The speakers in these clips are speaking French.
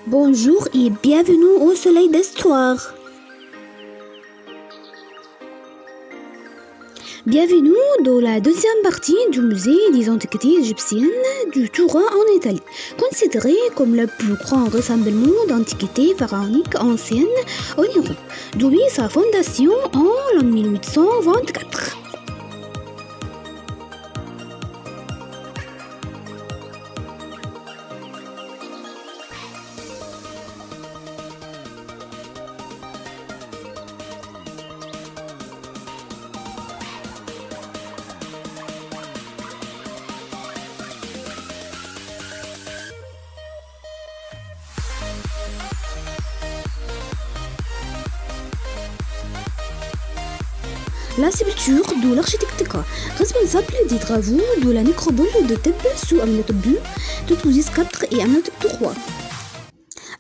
Bonjour et bienvenue au Soleil d'Histoire. Bienvenue dans la deuxième partie du musée des antiquités égyptiennes du Turin en Italie, considéré comme le plus grand rassemblement d'antiquités pharaoniques anciennes en Europe, depuis sa fondation en 1824. La sépulture de l'architecte responsable des travaux de la nécropole de Thèbes sous Amenhotep II, Thoutmôsis IV et Amenhotep III,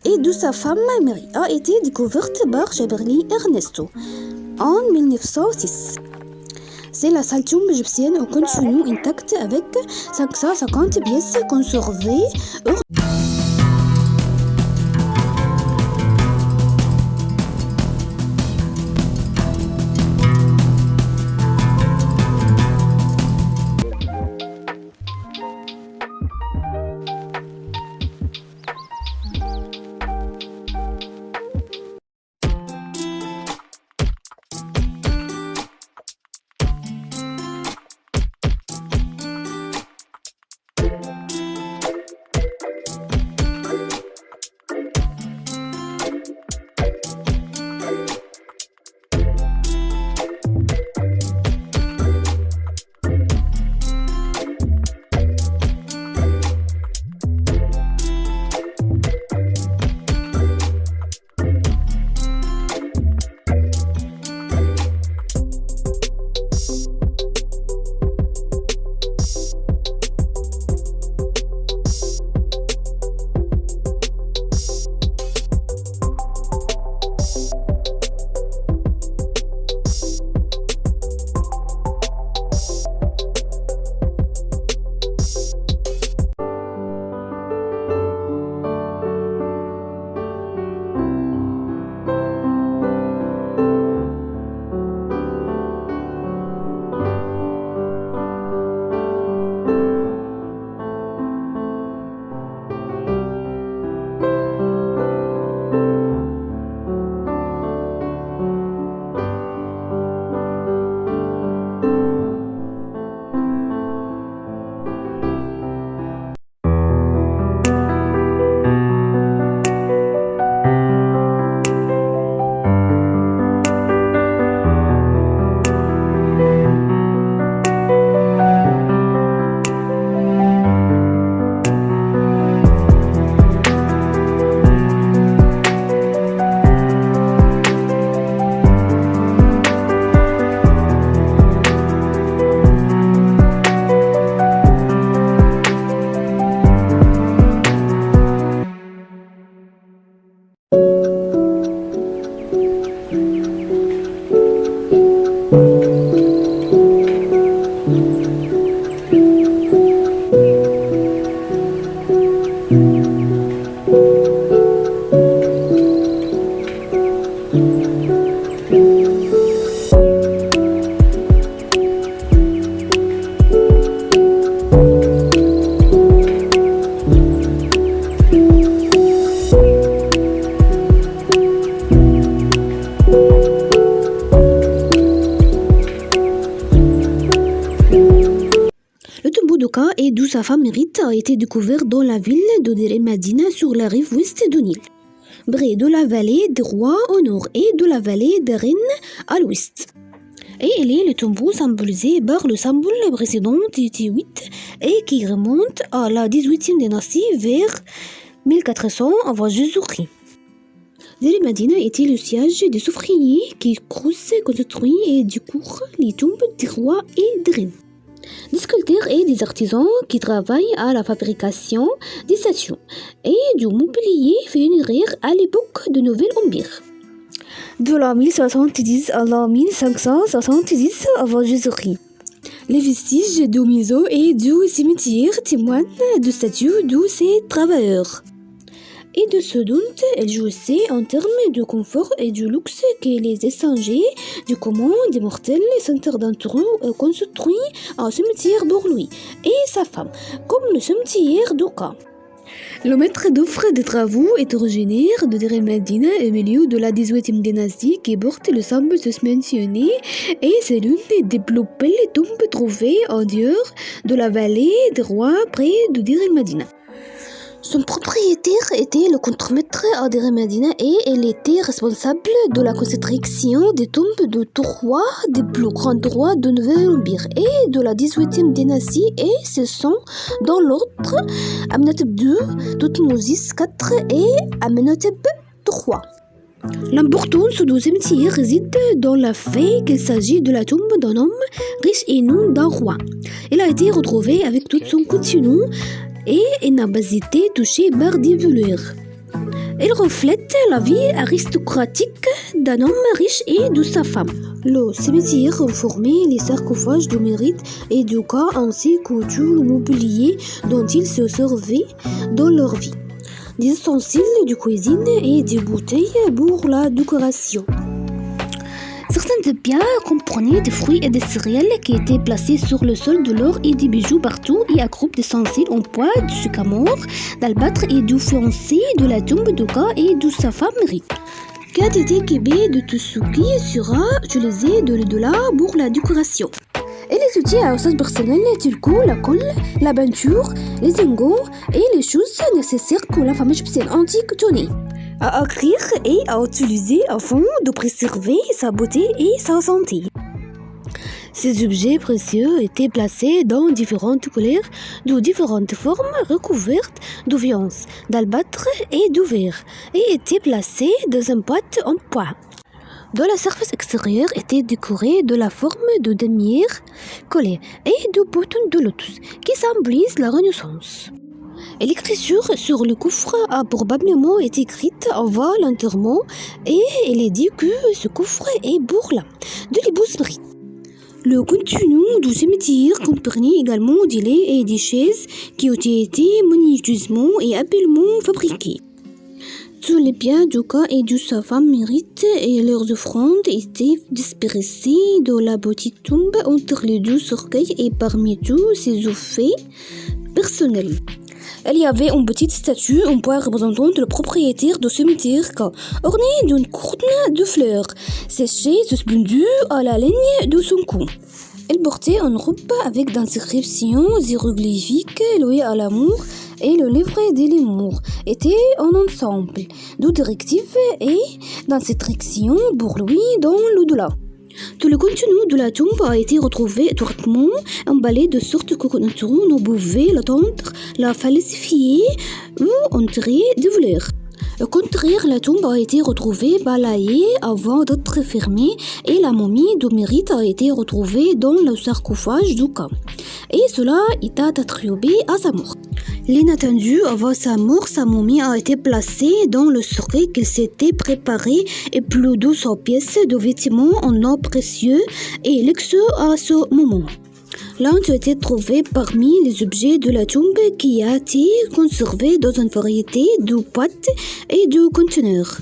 et de sa femme Mary a été découverte par Chaberly Ernesto en 1906. C'est la seule tombe égyptienne au contenu intact avec 550 pièces conservées. Et d'où sa femme Mérite a été découvert dans la ville de Deir el-Medina sur la rive ouest du Nil, près de la vallée des rois au nord et de la vallée des reines à l'ouest. Et il est le tombeau symbolisé par le symbole précédent T8 et qui remonte à la 18e dynastie vers 1400 avant Jésus-Christ. Deir el-Medina était le siège des ouvriers qui construisent et décorent les tombes des rois et des reines, des sculpteurs et des artisans qui travaillent à la fabrication des statues et du mobilier funéraire à l'époque du Nouvel Empire, de la 1070 à la 1570 avant Jésus-Christ. Les vestiges du musée et du cimetière témoignent du statut de ces travailleurs. et de ce dont elle jouissait en termes de confort et de luxe que les étrangers du commun des mortels s'enterrent d'entre eux construit un cimetière pour lui et sa femme, comme le cimetière d'Oka. Le maître d'œuvre des travaux est originaire de Deir el-Medina au milieu de la 18e dynastie qui porte le symbole mentionné et c'est l'une des plus belles tombes trouvées en dehors de la vallée des rois près de Deir el-Medina. Son propriétaire était le contremaître à Deir el-Medina et elle était responsable de la construction des tombes de trois des plus grands rois de Nouvel Empire et de la 18e dynastie et ce sont dans l'ordre Amenhotep II, Thoutmôsis IV et Amenhotep III. L'importance du cimetière réside dans le fait qu'il s'agit de la tombe d'un homme riche et non d'un roi. Il a été retrouvé avec tout son contenu et n'a pas été touché par des voleurs. Il reflète la vie aristocratique d'un homme riche et de sa femme. Le cimetière formait les sarcophages de mérite et du cas ainsi que tout le mobilier dont ils se servaient dans leur vie. Des ustensiles de cuisine et des bouteilles pour la décoration. Certaines pierres comprenaient des fruits et des céréales qui étaient placés sur le sol, de l'or et des bijoux partout et un groupe d'ustensiles en bois, de sycamore, d'albâtre et du fiancé de la tombe d'Oka et de sa femme Rit, qui a été équipé de tout ce qui sera utilisé de l'au-delà pour la décoration. Et les outils à usage personnel tels que la colle, la peinture, les ingots et les choses nécessaires que la femme égyptienne antique tenait à écrire et à utiliser afin de préserver sa beauté et sa santé. Ces objets précieux étaient placés dans différentes couleurs, de différentes formes, recouvertes de viance, d'albâtre et de verre, et étaient placés dans une boîte en bois, dont la surface extérieure était décorée de la forme de damier collé et de boutons de lotus, qui symbolisent la Renaissance. Et l'écriture sur le coffre a probablement été écrite avant l'enterrement et il est dit que ce coffre est pour là, de l'épouse Rit. Le contenu du cimetière comprenait également des lits et des chaises qui ont été minutieusement et habilement fabriqués. Tous les biens d'Oka et de sa femme Rit et leurs offrandes étaient dispersés dans la petite tombe entre les deux cercueils et parmi tous ces effets personnels. Il y avait une petite statue en bois représentant le propriétaire du cimetière ornée d'une couronne de fleurs, séchée suspendue à la ligne de son cou. Elle portait une robe avec des inscriptions hiéroglyphiques liées à l'amour et le livret des lémurs était un ensemble de directives et d'instructions pour lui dans l'au-delà. Tout le contenu de la tombe a été retrouvé étroitement emballé de sorte que nous ne pouvions l'attendre, la falsifier ou entrer de voleurs. Au contraire, la tombe a été retrouvée balayée avant d'être fermée et la momie de Mérite a été retrouvée dans le sarcophage d'Oka. Et cela est attribué à sa mort. L'inattendu, avant sa mort, sa momie a été placée dans le cercueil qu'il s'était préparé et plus de 100 pièces de vêtements en or précieux et luxueux à ce moment. L'un a été trouvé parmi les objets de la tombe qui a été conservé dans une variété de boîtes et de conteneurs.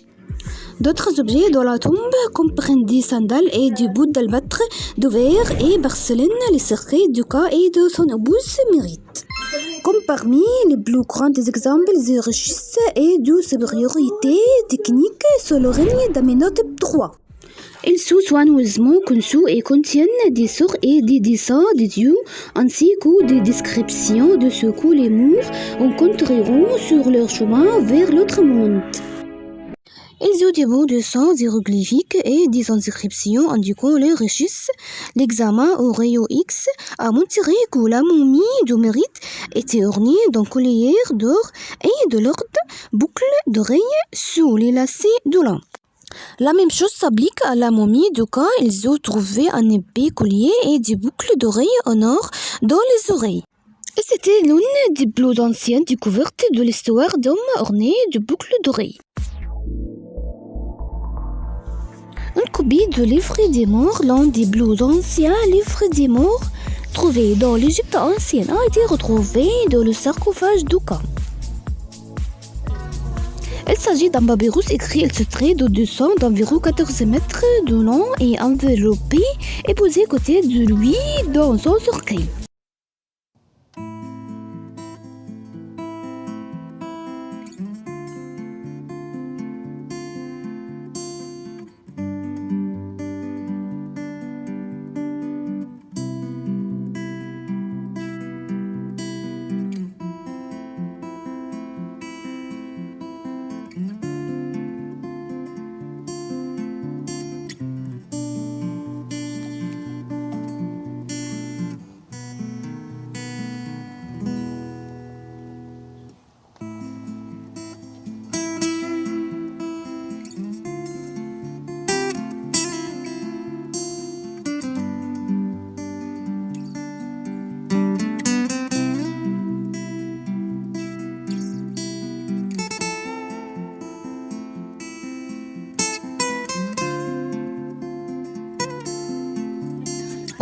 D'autres objets de la tombe comprennent des sandales et des bouts d'albâtre, de verre et porcelaine, les cercueils d'Oka et de son épouse Mérite. Comme parmi les plus grands exemples de richesse et de supériorité technique sous le règne d'Amenhotep III. Ils sont soigneusement conçus et contiennent des sorts et des dessins des dieux, ainsi que des descriptions de ce que les murs rencontreront sur leur chemin vers l'autre monde. Ils ont des mots de dessins hiéroglyphiques et des inscriptions indiquant leur richesse. L'examen au rayon X a montré que la momie de Mérite était ornée d'un collier d'or et de lourdes boucles d'oreilles sous les lacets de lin. La même chose s'applique à la momie d'Oka. Ils ont trouvé un épais collier et des boucles d'oreilles en or dans les oreilles. Et c'était l'une des plus anciennes découvertes de l'histoire d'hommes ornés de boucles d'oreilles. Une copie de livre des morts, l'un des plus anciens livres des morts trouvés dans l'Égypte ancienne, a été retrouvé dans le sarcophage d'Oka. Il s'agit d'un papyrus écrit illustré de 200 d'environ 14 mètres de long et enveloppé et posé côté de lui dans son cercueil.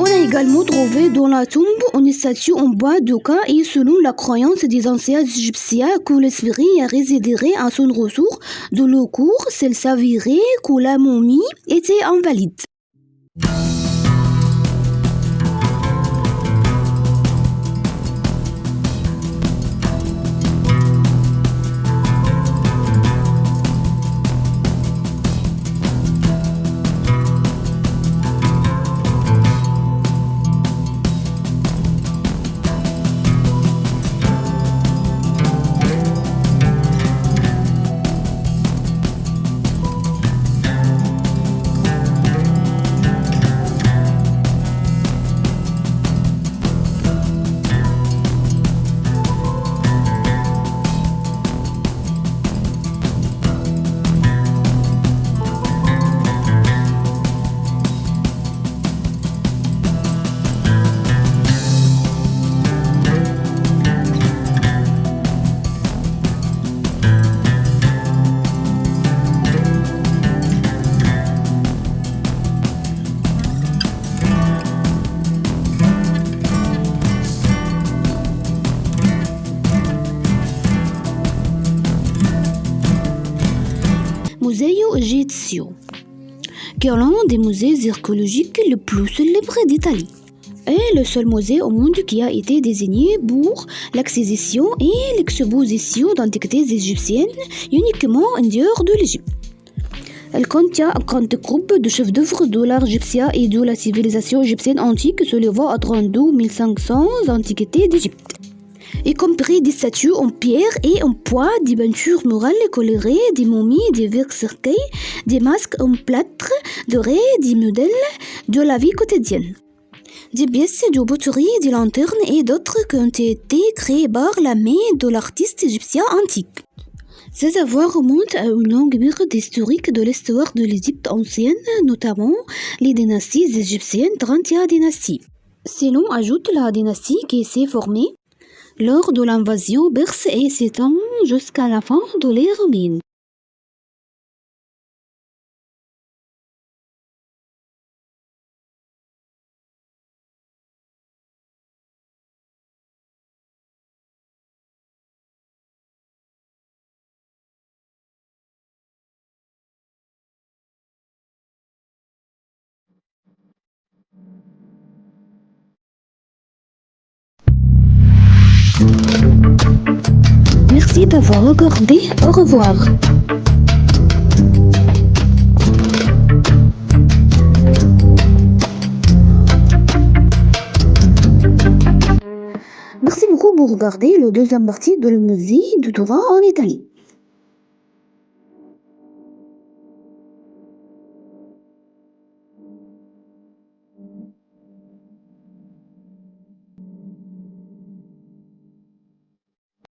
On a également trouvé dans la tombe une statue en bois d'Oka et selon la croyance des anciens Égyptiens que l'esprit résiderait à son retour de le cours, s'il s'avérait que la momie était invalide. Museo Egizio, qui est l'un des musées archéologiques les plus célèbres d'Italie, est le seul musée au monde qui a été désigné pour l'acquisition et l'exposition d'antiquités égyptiennes uniquement en dehors de l'Égypte. Elle contient un grand groupe de chefs-d'œuvre de l'art égyptien et de la civilisation égyptienne antique s'élevant à 32 500 antiquités d'Égypte, y compris des statues en pierre et en bois, des peintures murales colorées, des momies, des vieux cercueils, des masques en plâtre doré, des modèles de la vie quotidienne, des pièces de poterie, des lanternes et d'autres qui ont été créées par la main de l'artiste égyptien antique. Ces avoirs remontent à une longue période historique de l'histoire de l'Égypte ancienne, notamment les dynasties égyptiennes, 31 dynasties. Sinon, ajoute la dynastie qui s'est formée lors de l'invasion perse et s'étend jusqu'à la fin de l'ère romaine. Merci d'avoir regardé. Au revoir. Merci beaucoup pour regarder le deuxième partie de le musée du Touran en Italie.